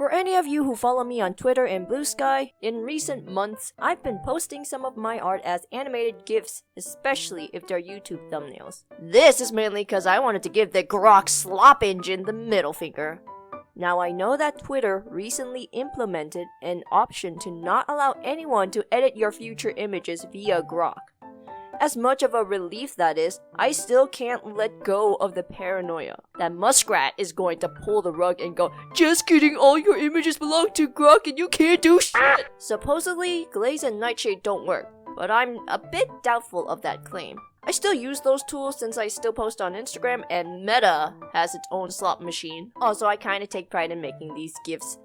For any of you who follow me on Twitter and Blue Sky, in recent months, I've been posting some of my art as animated GIFs, especially if they're YouTube thumbnails. This is mainly because I wanted to give the Grok slop engine the middle finger. Now I know that Twitter recently implemented an option to not allow anyone to edit your future images via Grok. As much of a relief that is, I still can't let go of the paranoia that Muskrat is going to pull the rug and go, "Just kidding, all your images belong to Grok and you can't do shit!" Supposedly, Glaze and Nightshade don't work, but I'm a bit doubtful of that claim. I still use those tools since I still post on Instagram, and Meta has its own slot machine. Also, I kinda take pride in making these GIFs.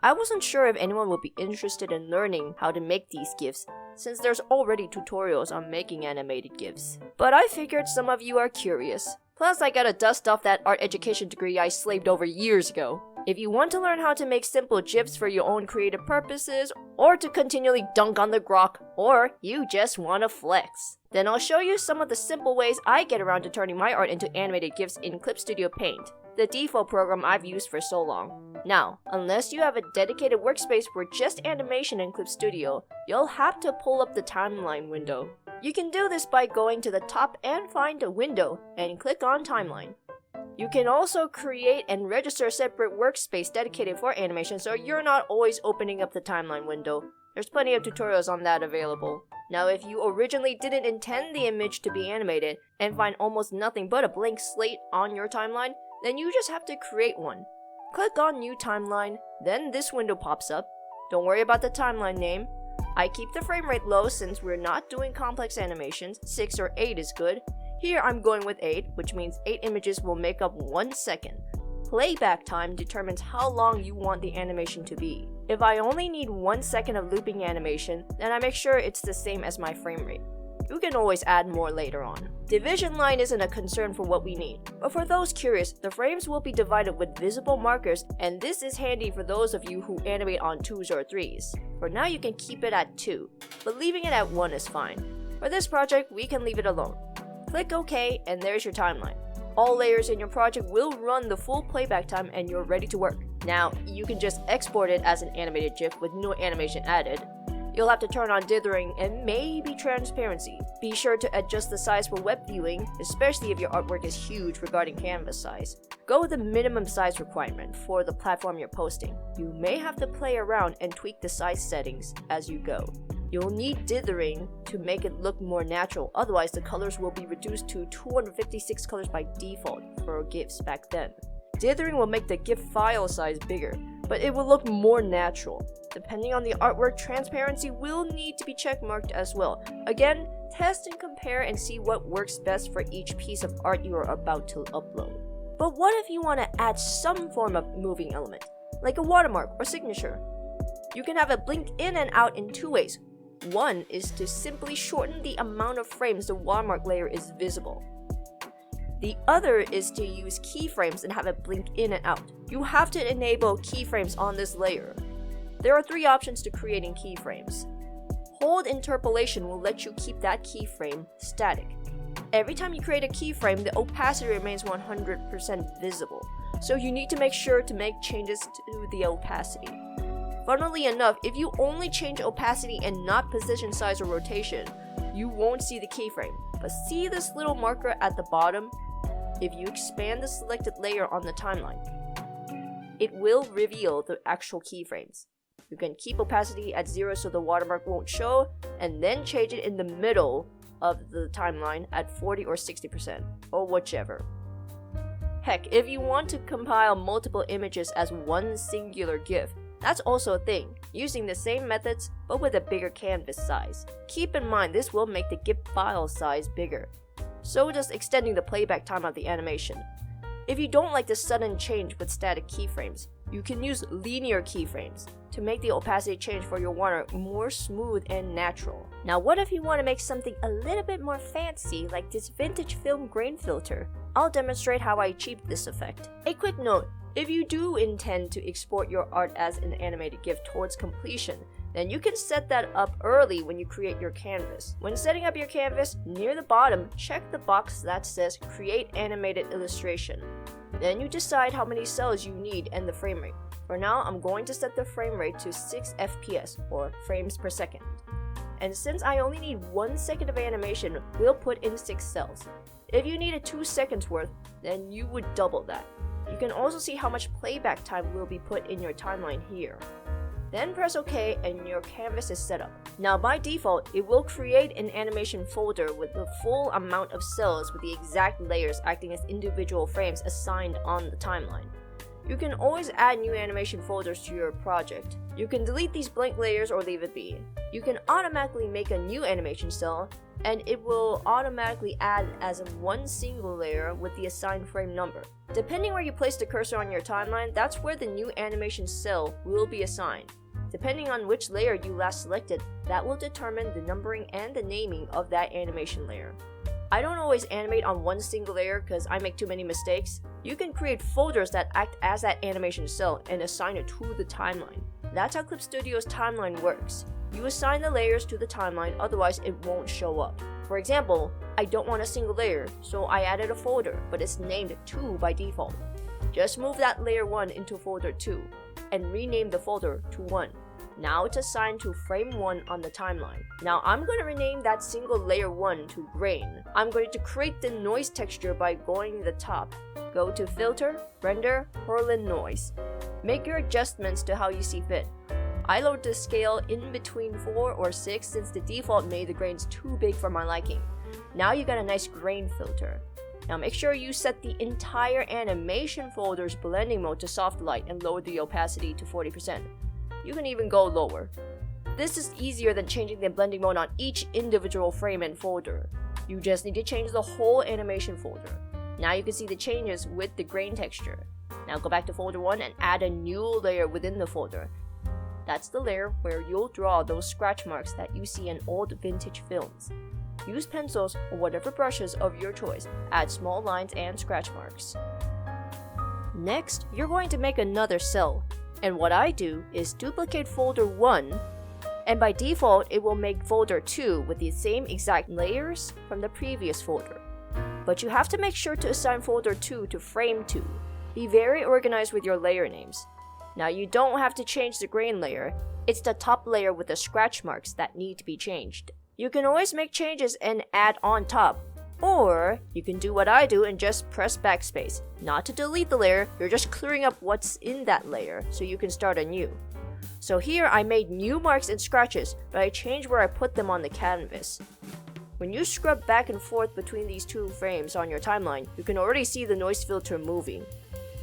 I wasn't sure if anyone would be interested in learning how to make these GIFs, since there's already tutorials on making animated GIFs. But I figured some of you are curious. Plus, I gotta dust off that art education degree I slaved over years ago. If you want to learn how to make simple GIFs for your own creative purposes, or to continually dunk on the Grok, or you just wanna flex, then I'll show you some of the simple ways I get around to turning my art into animated GIFs in Clip Studio Paint, the default program I've used for so long. Now, unless you have a dedicated workspace for just animation in Clip Studio, you'll have to pull up the timeline window. You can do this by going to the top and find a window, and click on Timeline. You can also create and register a separate workspace dedicated for animation so you're not always opening up the timeline window. There's plenty of tutorials on that available. Now, if you originally didn't intend the image to be animated and find almost nothing but a blank slate on your timeline, then you just have to create one. Click on New Timeline, then this window pops up. Don't worry about the timeline name. I keep the frame rate low since we're not doing complex animations, 6 or 8 is good. Here I'm going with 8, which means 8 images will make up 1 second. Playback time determines how long you want the animation to be. If I only need 1 second of looping animation, then I make sure it's the same as my frame rate. You can always add more later on. Division line isn't a concern for what we need, but for those curious, the frames will be divided with visible markers, and this is handy for those of you who animate on 2s or 3s. For now you can keep it at 2, but leaving it at 1 is fine. For this project, we can leave it alone. Click OK, and there's your timeline. All layers in your project will run the full playback time and you're ready to work. Now, you can just export it as an animated GIF with no animation added. You'll have to turn on dithering and maybe transparency. Be sure to adjust the size for web viewing, especially if your artwork is huge regarding canvas size. Go with the minimum size requirement for the platform you're posting. You may have to play around and tweak the size settings as you go. You'll need dithering to make it look more natural, otherwise the colors will be reduced to 256 colors by default for GIFs back then. Dithering will make the GIF file size bigger, but it will look more natural. Depending on the artwork, transparency will need to be checkmarked as well. Again, test and compare and see what works best for each piece of art you are about to upload. But what if you want to add some form of moving element, like a watermark or signature? You can have it blink in and out in 2 ways. One is to simply shorten the amount of frames the watermark layer is visible. The other is to use keyframes and have it blink in and out. You have to enable keyframes on this layer. There are 3 options to creating keyframes. Hold interpolation will let you keep that keyframe static. Every time you create a keyframe, the opacity remains 100% visible, so you need to make sure to make changes to the opacity. Funnily enough, if you only change opacity and not position, size, or rotation, you won't see the keyframe. But see this little marker at the bottom? If you expand the selected layer on the timeline, it will reveal the actual keyframes. You can keep opacity at 0 so the watermark won't show, and then change it in the middle of the timeline at 40 or 60%, or whichever. Heck, if you want to compile multiple images as one singular GIF, that's also a thing, using the same methods but with a bigger canvas size. Keep in mind this will make the GIF file size bigger, so does extending the playback time of the animation. If you don't like the sudden change with static keyframes, you can use linear keyframes to make the opacity change for your water more smooth and natural. Now what if you want to make something a little bit more fancy like this vintage film grain filter? I'll demonstrate how I achieved this effect. A quick note, if you do intend to export your art as an animated GIF towards completion, then you can set that up early when you create your canvas. When setting up your canvas, near the bottom, check the box that says Create Animated Illustration. Then you decide how many cells you need and the frame rate. For now, I'm going to set the frame rate to 6 FPS, or frames per second. And since I only need 1 second of animation, we'll put in 6 cells. If you needed 2 seconds worth, then you would double that. You can also see how much playback time will be put in your timeline here. Then press OK and your canvas is set up. Now by default, it will create an animation folder with the full amount of cells with the exact layers acting as individual frames assigned on the timeline. You can always add new animation folders to your project. You can delete these blank layers or leave it be. You can automatically make a new animation cell, and it will automatically add as one single layer with the assigned frame number. Depending where you place the cursor on your timeline, that's where the new animation cell will be assigned. Depending on which layer you last selected, that will determine the numbering and the naming of that animation layer. I don't always animate on one single layer because I make too many mistakes. You can create folders that act as that animation cell and assign it to the timeline. That's how Clip Studio's timeline works. You assign the layers to the timeline, otherwise it won't show up. For example, I don't want a single layer, so I added a folder, but it's named 2 by default. Just move that layer 1 into folder 2, and rename the folder to 1. Now it's assigned to frame 1 on the timeline. Now I'm going to rename that single layer 1 to grain. I'm going to create the noise texture by going to the top. Go to Filter, Render, Whirling Noise. Make your adjustments to how you see fit. I load the scale in between 4 or 6 since the default made the grains too big for my liking. Now you got a nice grain filter. Now make sure you set the entire animation folder's blending mode to soft light and lower the opacity to 40%. You can even go lower. This is easier than changing the blending mode on each individual frame and folder. You just need to change the whole animation folder. Now you can see the changes with the grain texture. Now go back to folder 1 and add a new layer within the folder. That's the layer where you'll draw those scratch marks that you see in old vintage films. Use pencils or whatever brushes of your choice. Add small lines and scratch marks. Next, you're going to make another cell. And what I do is duplicate folder 1, and by default it will make folder 2 with the same exact layers from the previous folder. But you have to make sure to assign folder 2 to frame 2. Be very organized with your layer names. Now you don't have to change the grain layer, it's the top layer with the scratch marks that need to be changed. You can always make changes and add on top. Or you can do what I do and just press backspace. Not to delete the layer, you're just clearing up what's in that layer so you can start anew. So here I made new marks and scratches, but I changed where I put them on the canvas. When you scrub back and forth between these two frames on your timeline, you can already see the noise filter moving.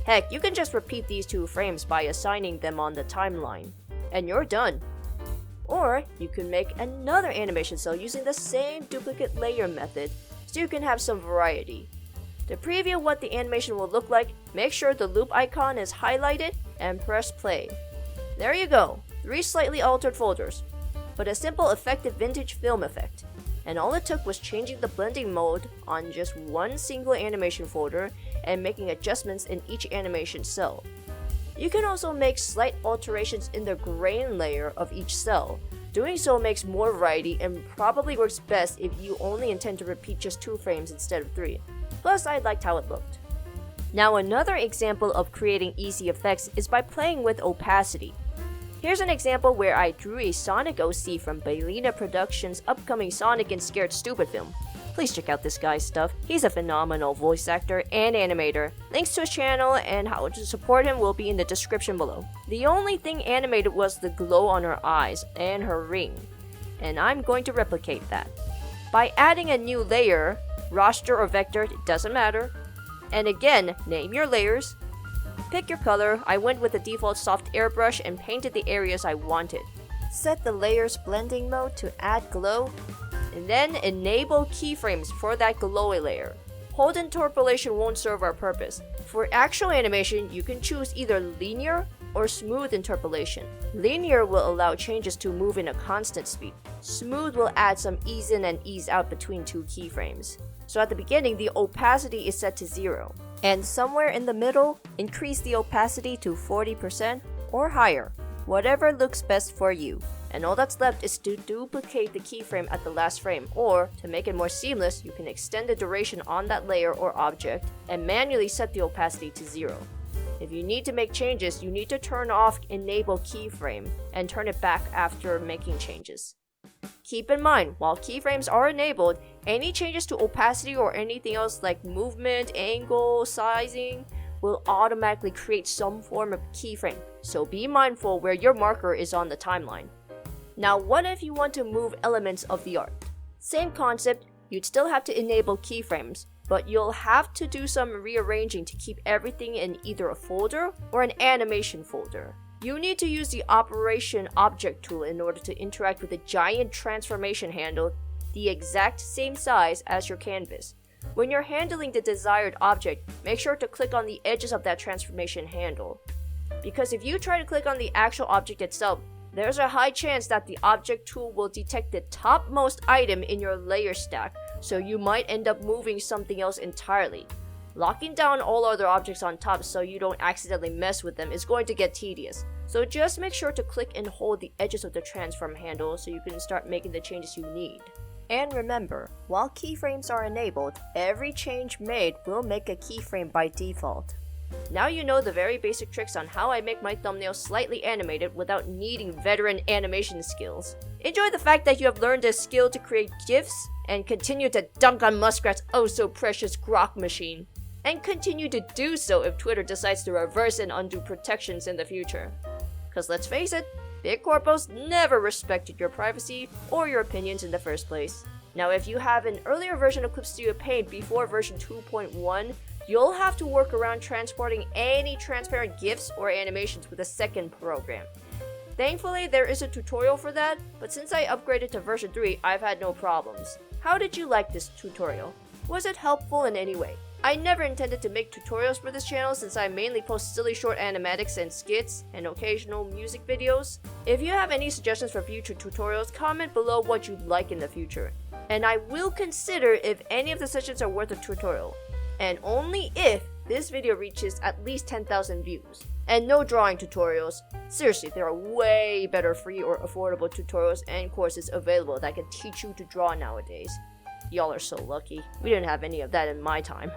Heck, you can just repeat these two frames by assigning them on the timeline, and you're done. Or you can make another animation cell using the same duplicate layer method, so you can have some variety. To preview what the animation will look like, make sure the loop icon is highlighted and press play. There you go, 3 slightly altered folders, but a simple effective vintage film effect. And all it took was changing the blending mode on just one single animation folder and making adjustments in each animation cell. You can also make slight alterations in the grain layer of each cell. Doing so makes more variety and probably works best if you only intend to repeat just 2 frames instead of 3. Plus, I liked how it looked. Now another example of creating easy effects is by playing with opacity. Here's an example where I drew a Sonic OC from Bailina Productions' upcoming Sonic and Scared Stupid film. Please check out this guy's stuff. He's a phenomenal voice actor and animator. Links to his channel and how to support him will be in the description below. The only thing animated was the glow on her eyes and her ring, and I'm going to replicate that. By adding a new layer, raster or vector, it doesn't matter. And again, name your layers. Pick your color. I went with the default soft airbrush and painted the areas I wanted. Set the layer's blending mode to add glow, and then enable keyframes for that glowy layer. Hold interpolation won't serve our purpose. For actual animation, you can choose either linear or smooth interpolation. Linear will allow changes to move in a constant speed. Smooth will add some ease in and ease out between 2 keyframes. So at the beginning, the opacity is set to 0. And somewhere in the middle, increase the opacity to 40% or higher, whatever looks best for you. And all that's left is to duplicate the keyframe at the last frame, or to make it more seamless, you can extend the duration on that layer or object and manually set the opacity to 0. If you need to make changes, you need to turn off Enable Keyframe and turn it back after making changes. Keep in mind, while keyframes are enabled, any changes to opacity or anything else like movement, angle, sizing will automatically create some form of keyframe, so be mindful where your marker is on the timeline. Now, what if you want to move elements of the art? Same concept, you'd still have to enable keyframes, but you'll have to do some rearranging to keep everything in either a folder or an animation folder. You need to use the Operation Object tool in order to interact with a giant transformation handle the exact same size as your canvas. When you're handling the desired object, make sure to click on the edges of that transformation handle. Because if you try to click on the actual object itself, there's a high chance that the object tool will detect the topmost item in your layer stack, so you might end up moving something else entirely. Locking down all other objects on top so you don't accidentally mess with them is going to get tedious, so just make sure to click and hold the edges of the transform handle so you can start making the changes you need. And remember, while keyframes are enabled, every change made will make a keyframe by default. Now you know the very basic tricks on how I make my thumbnails slightly animated without needing veteran animation skills. Enjoy the fact that you have learned a skill to create GIFs, and continue to dunk on Muskrat's oh so precious grok machine. And continue to do so if Twitter decides to reverse and undo protections in the future. Cause let's face it, big corpos never respected your privacy or your opinions in the first place. Now if you have an earlier version of Clip Studio Paint before version 2.1, you'll have to work around transporting any transparent GIFs or animations with a second program. Thankfully, there is a tutorial for that, but since I upgraded to version 3, I've had no problems. How did you like this tutorial? Was it helpful in any way? I never intended to make tutorials for this channel since I mainly post silly short animatics and skits and occasional music videos. If you have any suggestions for future tutorials, comment below what you'd like in the future. And I will consider if any of the sessions are worth a tutorial. And only if this video reaches at least 10,000 views. And no drawing tutorials. Seriously, there are way better free or affordable tutorials and courses available that can teach you to draw nowadays. Y'all are so lucky. We didn't have any of that in my time.